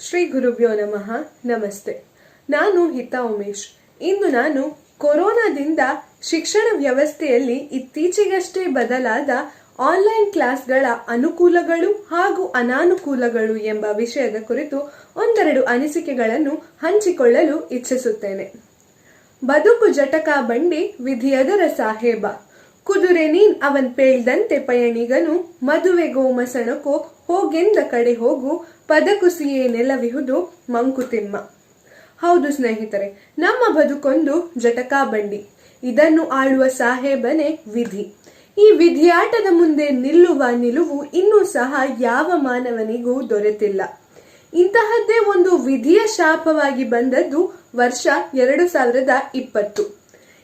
ಶ್ರೀ ಗುರುಭ್ಯೋ ನಮಃ. ನಮಸ್ತೆ. ನಾನು ಹಿತಾ ಉಮೇಶ್. ಇಂದು ನಾನು ಕೊರೋನಾದಿಂದ ಶಿಕ್ಷಣ ವ್ಯವಸ್ಥೆಯಲ್ಲಿ ಇತ್ತೀಚೆಗಷ್ಟೇ ಬದಲಾದ ಆನ್ಲೈನ್ ಕ್ಲಾಸ್ಗಳ ಅನುಕೂಲಗಳು ಹಾಗೂ ಅನಾನುಕೂಲಗಳು ಎಂಬ ವಿಷಯದ ಕುರಿತು ಒಂದೆರಡು ಅನಿಸಿಕೆಗಳನ್ನು ಹಂಚಿಕೊಳ್ಳಲು ಇಚ್ಛಿಸುತ್ತೇನೆ. ಬದುಕು ಜಟಕ ಬಂಡಿ ವಿಧಿಯದರ ಸಾಹೇಬ, ಕುದುರೆ ನೀನ್ ಅವನ್ ಪೇಳ್ದಂತೆ ಪಯಣಿಗನು, ಮದುವೆಗೋ ಮಸಣಕೋ ಹೋಗೆಂದ ಕಡೆ ಹೋಗು, ಪದಕುಸಿಯೇ ನೆಲವಿಹುದು ಮಂಕುತಿಮ್ಮ. ಹೌದು ಸ್ನೇಹಿತರೆ, ನಮ್ಮ ಬದುಕೊಂದು ಜಟಕಾ ಬಂಡಿ. ಇದನ್ನು ಆಳುವ ಸಾಹೇಬನೇ ವಿಧಿ. ಈ ವಿಧಿಯಾಟದ ಮುಂದೆ ನಿಲ್ಲುವ ನಿಲುವು ಇನ್ನೂ ಸಹ ಯಾವ ಮಾನವನಿಗೂ ದೊರೆತಿಲ್ಲ. ಇಂತಹದ್ದೇ ಒಂದು ವಿಧಿಯ ಶಾಪವಾಗಿ ಬಂದದ್ದು ವರ್ಷ 2020.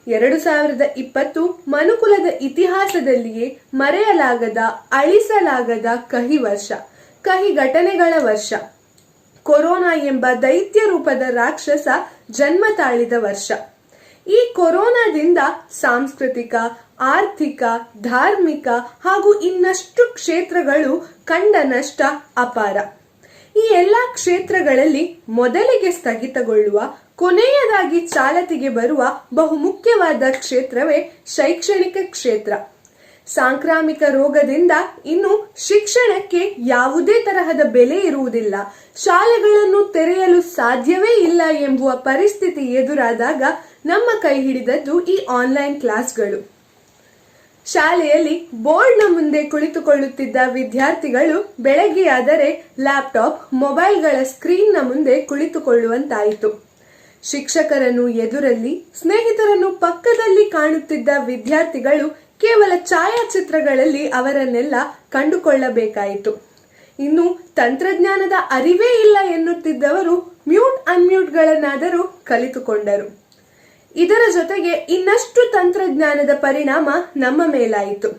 2020 ಮನುಕುಲದ ಇತಿಹಾಸದಲ್ಲಿಯೇ ಮರೆಯಲಾಗದ, ಅಳಿಸಲಾಗದ ಕಹಿ ವರ್ಷ, ಕಹಿ ಘಟನೆಗಳ ವರ್ಷ. ಕೊರೋನಾ ಎಂಬ ದೈತ್ಯ ರೂಪದ ರಾಕ್ಷಸ ಜನ್ಮ ತಾಳಿದ ವರ್ಷ. ಈ ಕೊರೋನಾದಿಂದ ಸಾಂಸ್ಕೃತಿಕ, ಆರ್ಥಿಕ, ಧಾರ್ಮಿಕ ಹಾಗೂ ಇನ್ನಷ್ಟು ಕ್ಷೇತ್ರಗಳು ಕಂಡ ನಷ್ಟ ಅಪಾರ. ಈ ಎಲ್ಲಾ ಕ್ಷೇತ್ರಗಳಲ್ಲಿ ಮೊದಲಿಗೆ ಸ್ಥಗಿತಗೊಳ್ಳುವ, ಕೊನೆಯದಾಗಿ ಚಾಲತಿಗೆ ಬರುವ ಬಹುಮುಖ್ಯವಾದ ಕ್ಷೇತ್ರವೇ ಶೈಕ್ಷಣಿಕ ಕ್ಷೇತ್ರ. ಸಾಂಕ್ರಾಮಿಕ ರೋಗದಿಂದ ಇನ್ನು ಶಿಕ್ಷಣಕ್ಕೆ ಯಾವುದೇ ತರಹದ ಬೆಲೆ ಇರುವುದಿಲ್ಲ, ಶಾಲೆಗಳನ್ನು ತೆರೆಯಲು ಸಾಧ್ಯವೇ ಇಲ್ಲ ಎಂಬುವ ಪರಿಸ್ಥಿತಿ ಎದುರಾದಾಗ ನಮ್ಮ ಕೈ ಹಿಡಿದದ್ದು ಈ ಆನ್ಲೈನ್ ಕ್ಲಾಸ್ಗಳು. ಶಾಲೆಯಲ್ಲಿ ಬೋರ್ಡ್ನ ಮುಂದೆ ಕುಳಿತುಕೊಳ್ಳುತ್ತಿದ್ದ ವಿದ್ಯಾರ್ಥಿಗಳು ಬೆಳಗ್ಗೆಯಾದರೆ ಲ್ಯಾಪ್ಟಾಪ್, ಮೊಬೈಲ್ಗಳ ಸ್ಕ್ರೀನ್ನ ಮುಂದೆ ಕುಳಿತುಕೊಳ್ಳುವಂತಾಯಿತು. ಶಿಕ್ಷಕರನ್ನು ಎದುರಲ್ಲಿ, ಸ್ನೇಹಿತರನ್ನು ಪಕ್ಕದಲ್ಲಿ ಕಾಣುತ್ತಿದ್ದ ವಿದ್ಯಾರ್ಥಿಗಳು ಕೇವಲ ಛಾಯಾಚಿತ್ರಗಳಲ್ಲಿ ಅವರನ್ನೆಲ್ಲ ಕಂಡುಕೊಳ್ಳಬೇಕಾಯಿತು. ಇನ್ನು ತಂತ್ರಜ್ಞಾನದ ಅರಿವೇ ಇಲ್ಲ ಎನ್ನುತ್ತಿದ್ದವರು ಮ್ಯೂಟ್ ಅನ್ಮ್ಯೂಟ್ಗಳನ್ನಾದರೂ ಕಲಿತುಕೊಂಡರು. ಇದರ ಜೊತೆಗೆ ಇನ್ನಷ್ಟು ತಂತ್ರಜ್ಞಾನದ ಪರಿಣಾಮ ನಮ್ಮ ಮೇಲಾಯಿತು.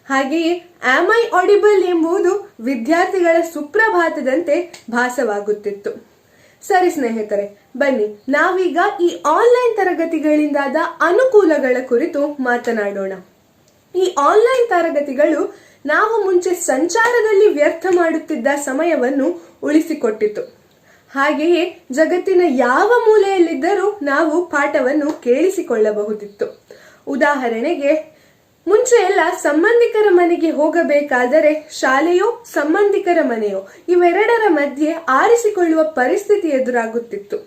ಹಾಗೆಯೇ ಆಮ್ ಐ ಆಡಿಬಲ್ ಎಂಬುದು ವಿದ್ಯಾರ್ಥಿಗಳ ಸುಪ್ರಭಾತದಂತೆ ಭಾಸವಾಗುತ್ತಿತ್ತು. ಸರಿ ಸ್ನೇಹಿತರೆ, ಬನ್ನಿ ನಾವೀಗ ಈ ಆನ್ಲೈನ್ ತರಗತಿಗಳಿಂದಾದ ಅನುಕೂಲಗಳ ಕುರಿತು ಮಾತನಾಡೋಣ. ಈ ಆನ್ಲೈನ್ ತರಗತಿಗಳು ನಾವು ಮುಂಚೆ ಸಂಚಾರದಲ್ಲಿ ವ್ಯರ್ಥ ಮಾಡುತ್ತಿದ್ದ ಸಮಯವನ್ನು ಉಳಿಸಿಕೊಟ್ಟಿತು. ಹಾಗೆಯೇ ಜಗತ್ತಿನ ಯಾವ ಮೂಲೆಯಲ್ಲಿದ್ದರೂ ನಾವು ಪಾಠವನ್ನು ಕೇಳಿಸಿಕೊಳ್ಳಬಹುದಿತ್ತು. ಉದಾಹರಣೆಗೆ, ಮುಂಚೆ ಎಲ್ಲ ಸಂಬಂಧಿಕರ ಮನೆಗೆ ಹೋಗಬೇಕಾದರೆ ಶಾಲೆಯೋ ಸಂಬಂಧಿಕರ ಮನೆಯೋ ಇವೆರಡರ ಮಧ್ಯೆ ಆರಿಸಿಕೊಳ್ಳುವ ಪರಿಸ್ಥಿತಿ ಎದುರಾಗುತ್ತಿತ್ತು.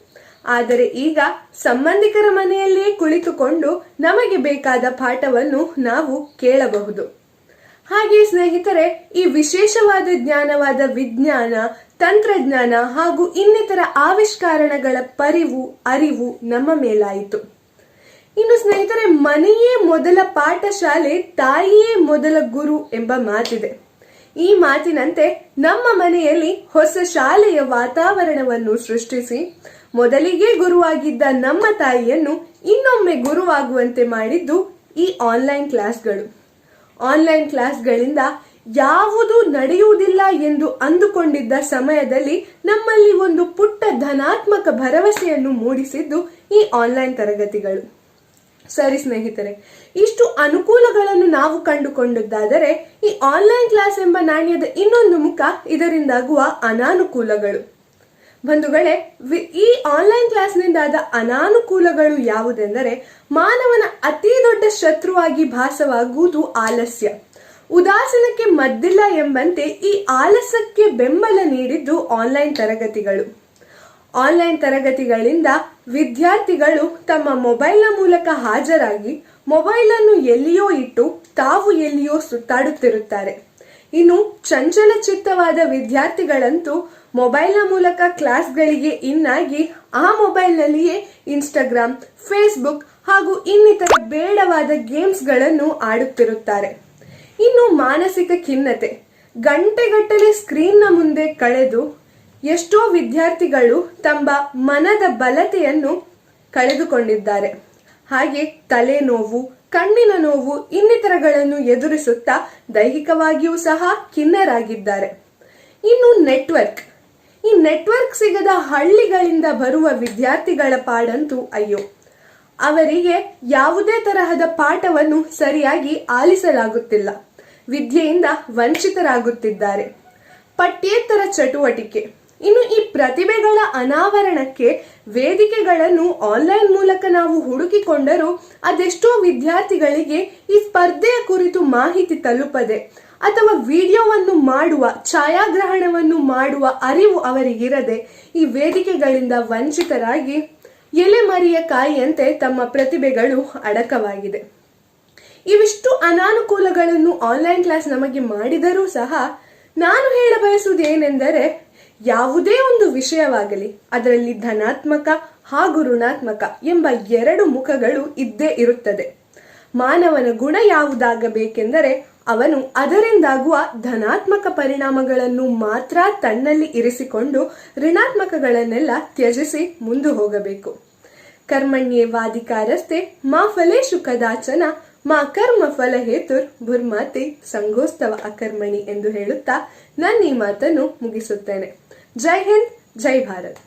ಆದರೆ ಈಗ ಸಂಬಂಧಿಕರ ಮನೆಯಲ್ಲಿಯೇ ಕುಳಿತುಕೊಂಡು ನಮಗೆ ಬೇಕಾದ ಪಾಠವನ್ನು ನಾವು ಕೇಳಬಹುದು. ಹಾಗೆ ಸ್ನೇಹಿತರೆ, ಈ ವಿಶೇಷವಾದ ಜ್ಞಾನವಾದ ವಿಜ್ಞಾನ, ತಂತ್ರಜ್ಞಾನ ಹಾಗೂ ಇನ್ನಿತರ ಆವಿಷ್ಕಾರಗಳ ಅರಿವು ನಮ್ಮ ಮೇಲಾಯಿತು. ಇನ್ನು ಸ್ನೇಹಿತರೆ, ಮನೆಯೇ ಮೊದಲ ಪಾಠಶಾಲೆ, ತಾಯಿಯೇ ಮೊದಲ ಗುರು ಎಂಬ ಮಾತಿದೆ. ಈ ಮಾತಿನಂತೆ ನಮ್ಮ ಮನೆಯಲ್ಲಿ ಹೊಸ ಶಾಲೆಯ ವಾತಾವರಣವನ್ನು ಸೃಷ್ಟಿಸಿ ಮೊದಲಿಗೆ ಗುರುವಾಗಿದ್ದ ನಮ್ಮ ತಾಯಿಯನ್ನು ಇನ್ನೊಮ್ಮೆ ಗುರುವಾಗುವಂತೆ ಮಾಡಿದ್ದು ಈ ಆನ್ಲೈನ್ ಕ್ಲಾಸ್ಗಳು. ಆನ್ಲೈನ್ ಕ್ಲಾಸ್ಗಳಿಂದ ಯಾವುದು ನಡೆಯುವುದಿಲ್ಲ ಎಂದು ಅಂದುಕೊಂಡಿದ್ದ ಸಮಯದಲ್ಲಿ ನಮ್ಮಲ್ಲಿ ಒಂದು ಪುಟ್ಟ ಧನಾತ್ಮಕ ಭರವಸೆಯನ್ನು ಮೂಡಿಸಿದ್ದು ಈ ಆನ್ಲೈನ್ ತರಗತಿಗಳು. ಸರಿ ಸ್ನೇಹಿತರೆ, ಇಷ್ಟು ಅನುಕೂಲಗಳನ್ನು ನಾವು ಕಂಡುಕೊಂಡದ್ದಾದರೆ ಈ ಆನ್ಲೈನ್ ಕ್ಲಾಸ್ ಎಂಬ ನಾಣ್ಯದ ಇನ್ನೊಂದು ಮುಖ, ಇದರಿಂದಾಗುವ ಅನಾನುಕೂಲಗಳು. ಬಂಧುಗಳೇ, ಈ ಆನ್ಲೈನ್ ಕ್ಲಾಸ್ನಿಂದಾದ ಅನಾನುಕೂಲಗಳು ಯಾವುದೆಂದರೆ, ಮಾನವನ ಅತಿ ದೊಡ್ಡ ಶತ್ರುವಾಗಿ ಭಾಸವಾಗುವುದು ಆಲಸ್ಯ. ಉದಾಸೀನಕ್ಕೆ ಮದ್ದಿಲ್ಲ ಎಂಬಂತೆ ಈ ಆಲಸ್ಯಕ್ಕೆ ಬೆಂಬಲ ನೀಡಿದ್ದು ಆನ್ಲೈನ್ ತರಗತಿಗಳು. ಆನ್ಲೈನ್ ತರಗತಿಗಳಿಂದ ವಿದ್ಯಾರ್ಥಿಗಳು ತಮ್ಮ ಮೊಬೈಲ್ನ ಮೂಲಕ ಹಾಜರಾಗಿ ಮೊಬೈಲ್ ಅನ್ನು ಎಲ್ಲಿಯೋ ಇಟ್ಟು ತಾವು ಎಲ್ಲಿಯೋ ಸುತ್ತಾಡುತ್ತಿರುತ್ತಾರೆ. ಇನ್ನು ಚಂಚಲ ಚಿತ್ತವಾದ ವಿದ್ಯಾರ್ಥಿಗಳಂತೂ ಮೊಬೈಲ್ನ ಮೂಲಕ ಕ್ಲಾಸ್ಗಳಿಗೆ ಇನ್ನಾಗಿ ಆ ಮೊಬೈಲ್ನಲ್ಲಿಯೇ ಇನ್ಸ್ಟಾಗ್ರಾಮ್, ಫೇಸ್ಬುಕ್ ಹಾಗೂ ಇನ್ನಿತರ ಬೇಡವಾದ ಗೇಮ್ಸ್ಗಳನ್ನು ಆಡುತ್ತಿರುತ್ತಾರೆ. ಇನ್ನು ಮಾನಸಿಕ ಖಿನ್ನತೆ, ಗಂಟೆಗಟ್ಟಲೆ ಸ್ಕ್ರೀನ್ನ ಮುಂದೆ ಕಳೆದು ಎಷ್ಟೋ ವಿದ್ಯಾರ್ಥಿಗಳು ತಮ್ಮ ಮನದ ಬಲತೆಯನ್ನು ಕಳೆದುಕೊಂಡಿದ್ದಾರೆ. ಹಾಗೆ ತಲೆನೋವು, ಕಣ್ಣಿನ ನೋವು ಇನ್ನಿತರಗಳನ್ನು ಎದುರಿಸುತ್ತಾ ದೈಹಿಕವಾಗಿಯೂ ಸಹ ಖಿನ್ನರಾಗಿದ್ದಾರೆ. ಇನ್ನು ಈ ನೆಟ್ವರ್ಕ್ ಸಿಗದ ಹಳ್ಳಿಗಳಿಂದ ಬರುವ ವಿದ್ಯಾರ್ಥಿಗಳ ಪಾಡಂತೂ ಅಯ್ಯೋ. ಅವರಿಗೆ ಯಾವುದೇ ತರಹದ ಪಾಠವನ್ನು ಸರಿಯಾಗಿ ಆಲಿಸಲಾಗುತ್ತಿಲ್ಲ, ವಿದ್ಯೆಯಿಂದ ವಂಚಿತರಾಗುತ್ತಿದ್ದಾರೆ. ಪಠ್ಯೇತರ ಚಟುವಟಿಕೆ, ಇನ್ನು ಈ ಪ್ರತಿಭೆಗಳ ಅನಾವರಣಕ್ಕೆ ವೇದಿಕೆಗಳನ್ನು ಆನ್ಲೈನ್ ಮೂಲಕ ನಾವು ಹುಡುಕಿಕೊಂಡರೂ ಅದೆಷ್ಟೋ ವಿದ್ಯಾರ್ಥಿಗಳಿಗೆ ಈ ಸ್ಪರ್ಧೆಯ ಕುರಿತು ಮಾಹಿತಿ ತಲುಪದೆ ಅಥವಾ ವಿಡಿಯೋವನ್ನು ಮಾಡುವ, ಛಾಯಾಗ್ರಹಣವನ್ನು ಮಾಡುವ ಅರಿವು ಅವರಿಗಿರದೆ ಈ ವೇದಿಕೆಗಳಿಂದ ವಂಚಿತರಾಗಿ ಎಲೆಮರಿಯ ಕಾಯಿಯಂತೆ ತಮ್ಮ ಪ್ರತಿಭೆಗಳು ಅಡಕವಾಗಿದೆ. ಇವಿಷ್ಟು ಅನಾನುಕೂಲಗಳನ್ನು ಆನ್ಲೈನ್ ಕ್ಲಾಸ್ ನಮಗೆ ಮಾಡಿದರೂ ಸಹ ನಾನು ಹೇಳಬಯಸುವುದು ಏನೆಂದರೆ, ಯಾವುದೇ ಒಂದು ವಿಷಯವಾಗಲಿ ಅದರಲ್ಲಿ ಧನಾತ್ಮಕ ಹಾಗೂ ಋಣಾತ್ಮಕ ಎಂಬ ಎರಡು ಮುಖಗಳು ಇದ್ದೇ ಇರುತ್ತದೆ. ಮಾನವನ ಗುಣ ಯಾವುದಾಗಬೇಕೆಂದರೆ ಅವನು ಅದರಿಂದಾಗುವ ಧನಾತ್ಮಕ ಪರಿಣಾಮಗಳನ್ನು ಮಾತ್ರ ತನ್ನಲ್ಲಿ ಇರಿಸಿಕೊಂಡು ಋಣಾತ್ಮಕಗಳನ್ನೆಲ್ಲ ತ್ಯಜಿಸಿ ಮುಂದೆ ಹೋಗಬೇಕು. ಕರ್ಮಣ್ಯೇವಾಧಿಕಾರಸ್ತೆ ಮಾ ಫಲೇಷು ಕದಾಚನ ಮಾ ಕರ್ಮ ಫಲ ಹೇತುರ್ ಭುರ್ಮಾತಿ ಸಂಗೋಸ್ತವ ಅಕರ್ಮಣಿ ಎಂದು ಹೇಳುತ್ತಾ ನಾನು ಈ ಮಾತನ್ನು ಮುಗಿಸುತ್ತೇನೆ. ಜೈ ಹಿಂದ್, ಜೈ ಭಾರತ್.